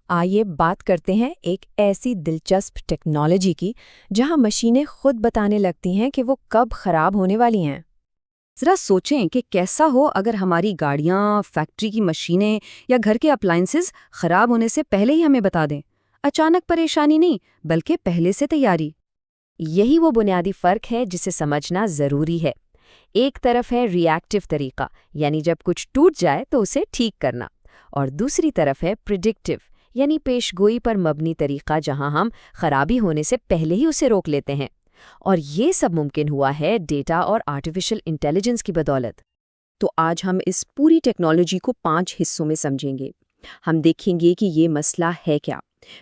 آئیے بات کرتے ہیں ایک ایسی دلچسپ ٹیکنالوجی کی جہاں مشینیں خود بتانے لگتی ہیں کہ وہ کب خراب ہونے والی ہیں۔ ذرا سوچیں کہ کیسا ہو اگر ہماری گاڑیاں، فیکٹری کی مشینیں یا گھر کے اپلائنسز خراب ہونے سے پہلے ہی ہمیں بتا دیں۔ اچانک پریشانی نہیں، بلکہ پہلے سے تیاری۔ یہی وہ بنیادی فرق ہے جسے سمجھنا ضروری ہے۔ ایک طرف ہے ری ایکٹیو طریقہ، یعنی جب کچھ ٹوٹ جائے تو اسے ٹھیک کرنا، اور دوسری طرف ہے پریڈکٹیو، یعنی پیش گوئی پر مبنی طریقہ جہاں ہم خرابی ہونے سے پہلے ہی اسے روک لیتے ہیں۔ اور یہ سب ممکن ہوا ہے ڈیٹا اور آرٹیفیشل انٹیلیجنس کی بدولت۔ تو آج ہم اس پوری ٹیکنالوجی کو 5 حصوں میں سمجھیں گے۔ ہم دیکھیں گے کہ یہ مسئلہ ہے کیا،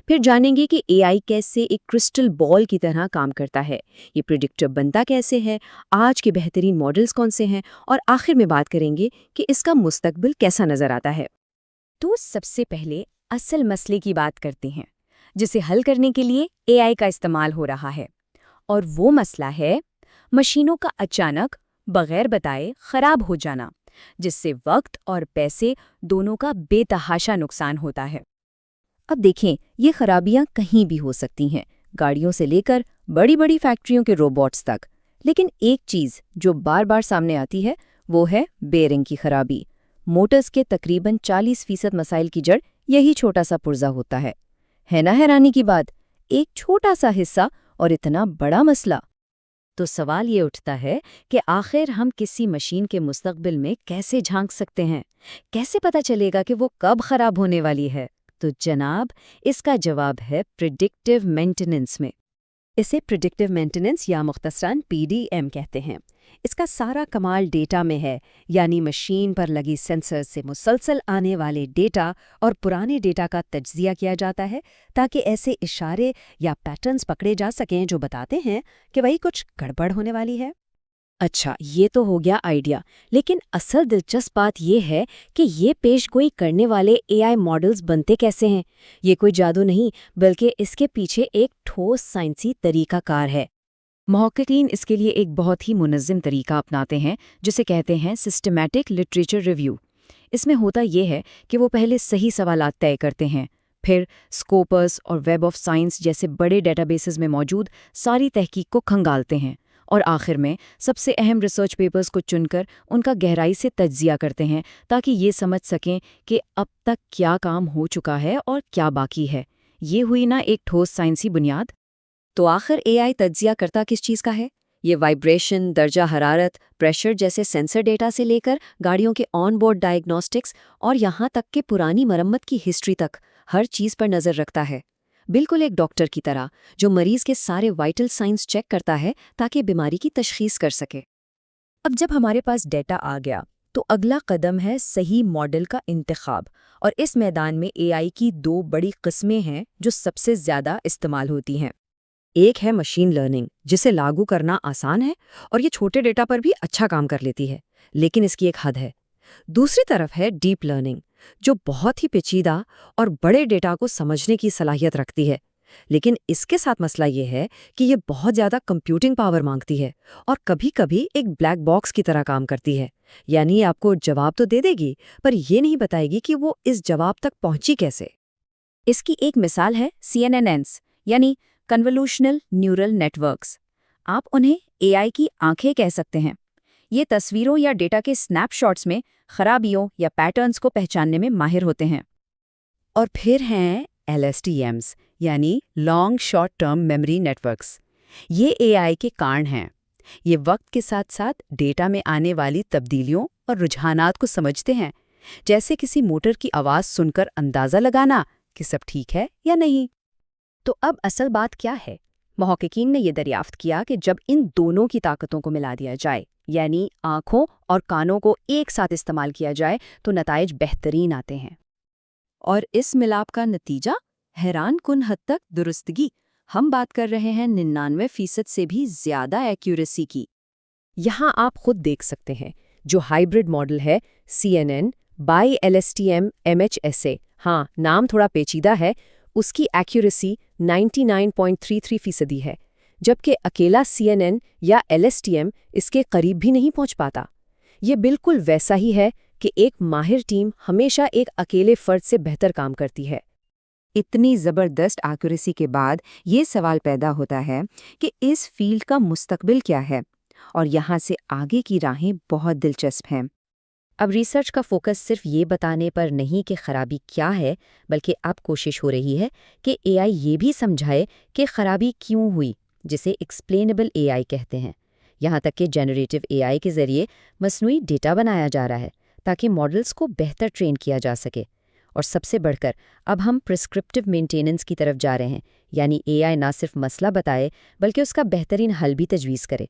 پھر جانیں گے کہ اے آئی کیسے ایک کرسٹل بال کی طرح کام کرتا ہے، یہ پریڈکٹر بنتا کیسے ہے، آج کے بہترین ماڈلز کون سے ہیں، اور آخر میں بات کریں گے کہ اس کا مستقبل کیسا نظر آتا ہے۔ تو سب سے پہلے اصل مسئلے کی بات کرتے ہیں جسے حل کرنے کے لیے اے آئی کا استعمال ہو رہا ہے، اور وہ مسئلہ ہے مشینوں کا اچانک بغیر بتائے خراب ہو جانا، جس سے وقت اور پیسے دونوں کا بے تحاشا نقصان ہوتا ہے۔ اب دیکھیں، یہ خرابیاں کہیں بھی ہو سکتی ہیں، گاڑیوں سے لے کر بڑی بڑی فیکٹریوں کے روبوٹس تک۔ لیکن ایک چیز جو بار بار سامنے آتی ہے وہ ہے بیئرنگ کی خرابی۔ موٹرز کے تقریباً 40% مسائل کی جڑ یہی چھوٹا سا پرزہ ہوتا ہے نا حیرانی کی بات؟ ایک چھوٹا سا حصہ اور اتنا بڑا مسئلہ۔ تو سوال یہ اٹھتا ہے کہ آخر ہم کسی مشین کے مستقبل میں کیسے جھانک سکتے ہیں؟ کیسے پتہ چلے گا کہ وہ کب خراب ہونے والی ہے؟ تو جناب، اس کا جواب ہے پریڈکٹیو مینٹیننس میں۔ اسے پریڈکٹیو مینٹیننس یا مختصراً PDM کہتے ہیں۔ اس کا سارا کمال ڈیٹا میں ہے، یعنی مشین پر لگی سینسر سے مسلسل آنے والے ڈیٹا اور پرانے ڈیٹا کا تجزیہ کیا جاتا ہے تاکہ ایسے اشارے یا پیٹرنز پکڑے جا سکیں جو بتاتے ہیں کہ وہی کچھ گڑبڑ ہونے والی ہے۔ اچھا، یہ تو ہو گیا آئیڈیا، لیکن اصل دلچسپ بات یہ ہے کہ یہ پیش گوئی کرنے والے اے آئی ماڈلز بنتے کیسے ہیں۔ یہ کوئی جادو نہیں، بلکہ اس کے پیچھے ایک ٹھوس سائنسی طریقہ کار ہے۔ محققین اس کے لیے ایک بہت ہی منظم طریقہ اپناتے ہیں جسے کہتے ہیں سسٹمیٹک لٹریچر ریویو۔ اس میں ہوتا یہ ہے کہ وہ پہلے صحیح سوالات طے کرتے ہیں، پھر اسکوپس اور ویب آف سائنس جیسے بڑے ڈیٹا بیسز میں موجود ساری تحقیق کو کھنگالتے ہیں، اور آخر میں سب سے اہم ریسرچ پیپرز کو چن کر ان کا گہرائی سے تجزیہ کرتے ہیں تاکہ یہ سمجھ سکیں کہ اب تک کیا کام ہو چکا ہے اور کیا باقی ہے۔ یہ ہوئی نا ایک ٹھوس سائنسی بنیاد۔ تو آخر اے آئی تجزیہ کرتا کس چیز کا ہے؟ یہ وائبریشن، درجہ حرارت، پریشر جیسے سینسر ڈیٹا سے لے کر گاڑیوں کے آن بورڈ ڈائگنوسٹکس اور یہاں تک کہ پرانی مرمت کی ہسٹری تک ہر چیز پر نظر رکھتا ہے، بالکل ایک ڈاکٹر کی طرح جو مریض کے سارے وائٹل سائنس چیک کرتا ہے تاکہ بیماری کی تشخیص کر سکے۔ اب جب ہمارے پاس ڈیٹا آ گیا تو اگلا قدم ہے صحیح ماڈل کا انتخاب، اور اس میدان میں اے آئی کی 2 بڑی قسمیں ہیں جو سب سے زیادہ استعمال ہوتی ہیں۔ ایک ہے مشین لرننگ، جسے لاگو کرنا آسان ہے اور یہ چھوٹے ڈیٹا پر بھی اچھا کام کر لیتی ہے، لیکن اس کی ایک حد ہے۔ دوسری طرف ہے ڈیپ لرننگ، جو بہت ہی پیچیدہ اور بڑے ڈیٹا کو سمجھنے کی صلاحیت رکھتی ہے، لیکن اس کے ساتھ مسئلہ یہ ہے کہ یہ بہت زیادہ کمپیوٹنگ پاور مانگتی ہے اور کبھی کبھی ایک بلیک باکس کی طرح کام کرتی ہے، یعنی آپ کو جواب تو دے دے گی پر یہ نہیں بتائے گی کہ وہ اس جواب تک پہنچی کیسے۔ اس کی ایک مثال ہے CNNs، یعنی کنولوشنل نیورل نیٹ ورکس۔ آپ انہیں اے آئی کی آنکھیں کہہ سکتے ہیں۔ یہ تصویروں یا ڈیٹا کے سنیپ شاٹس میں خرابیوں یا پیٹرنز کو پہچاننے میں ماہر ہوتے ہیں۔ اور پھر ہیں LSTMs، یعنی long short term memory networks. یہ اے آئی کے کارن ہیں۔ یہ وقت کے ساتھ ساتھ ڈیٹا میں آنے والی تبدیلیوں اور رجحانات کو سمجھتے ہیں، جیسے کسی موٹر کی آواز سن کر اندازہ لگانا کہ سب ٹھیک ہے یا نہیں۔ تو اب اصل بات کیا ہے؟ محققین نے یہ دریافت کیا کہ جب ان دونوں کی طاقتوں کو ملا دیا جائے، یعنی آنکھوں اور کانوں کو ایک ساتھ استعمال کیا جائے، تو نتائج بہترین آتے ہیں۔ اور اس ملاپ کا نتیجہ حیران کن حد تک درستگی۔ ہم بات کر رہے ہیں 99% سے بھی زیادہ ایکیوریسی کی۔ یہاں آپ خود دیکھ سکتے ہیں جو ہائبرڈ ماڈل ہے CNN بائی LSTM MHSA، ہاں نام تھوڑا پیچیدہ ہے، اس کی ایکیوریسی 99.33% ہے، جبکہ اکیلا CNN یا LSTM اس کے قریب بھی نہیں پہنچ پاتا۔ یہ بالکل ویسا ہی ہے کہ ایک ماہر ٹیم ہمیشہ ایک اکیلے فرد سے بہتر کام کرتی ہے۔ اتنی زبردست ایکوریسی کے بعد یہ سوال پیدا ہوتا ہے کہ اس فیلڈ کا مستقبل کیا ہے، اور یہاں سے آگے کی راہیں بہت دلچسپ ہیں۔ اب ریسرچ کا فوکس صرف یہ بتانے پر نہیں کہ خرابی کیا ہے، بلکہ اب کوشش ہو رہی ہے کہ اے آئی یہ بھی سمجھائے کہ خرابی کیوں ہوئی، جسے ایکسپلینیبل اے آئی کہتے ہیں۔ یہاں تک کہ جنریٹو اے آئی کے ذریعے مصنوعی ڈیٹا بنایا جا رہا ہے تاکہ ماڈلز کو بہتر ٹرین کیا جا سکے۔ اور سب سے بڑھ کر اب ہم پرسکرپٹیو مینٹیننس کی طرف جا رہے ہیں، یعنی اے آئی نہ صرف مسئلہ بتائے بلکہ اس کا بہترین حل بھی تجویز کرے۔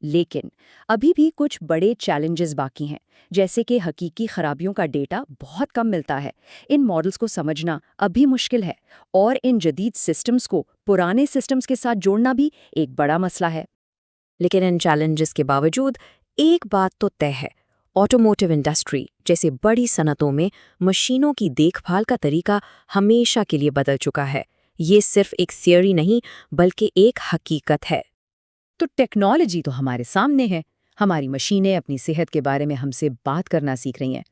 لیکن ابھی بھی کچھ بڑے چیلنجز باقی ہیں، جیسے کہ حقیقی خرابیوں کا ڈیٹا بہت کم ملتا ہے، ان ماڈلز کو سمجھنا اب بھی مشکل ہے، اور ان جدید سسٹمز کو پرانے سسٹمز کے ساتھ جوڑنا بھی ایک بڑا مسئلہ ہے۔ لیکن ان چیلنجز کے باوجود ایک بات تو طے ہے، آٹوموٹیو انڈسٹری جیسے بڑی صنعتوں میں مشینوں کی دیکھ بھال کا طریقہ ہمیشہ کے لیے بدل چکا ہے۔ یہ صرف ایک تھیوری نہیں بلکہ ایک حقیقت ہے۔ تو ٹیکنالوجی تو ہمارے سامنے ہے، ہماری مشینیں اپنی صحت کے بارے میں ہم سے بات کرنا سیکھ رہی ہیں۔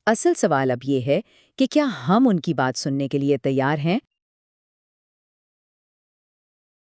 اصل سوال اب یہ ہے کہ کیا ہم ان کی بات سننے کے لیے تیار ہیں؟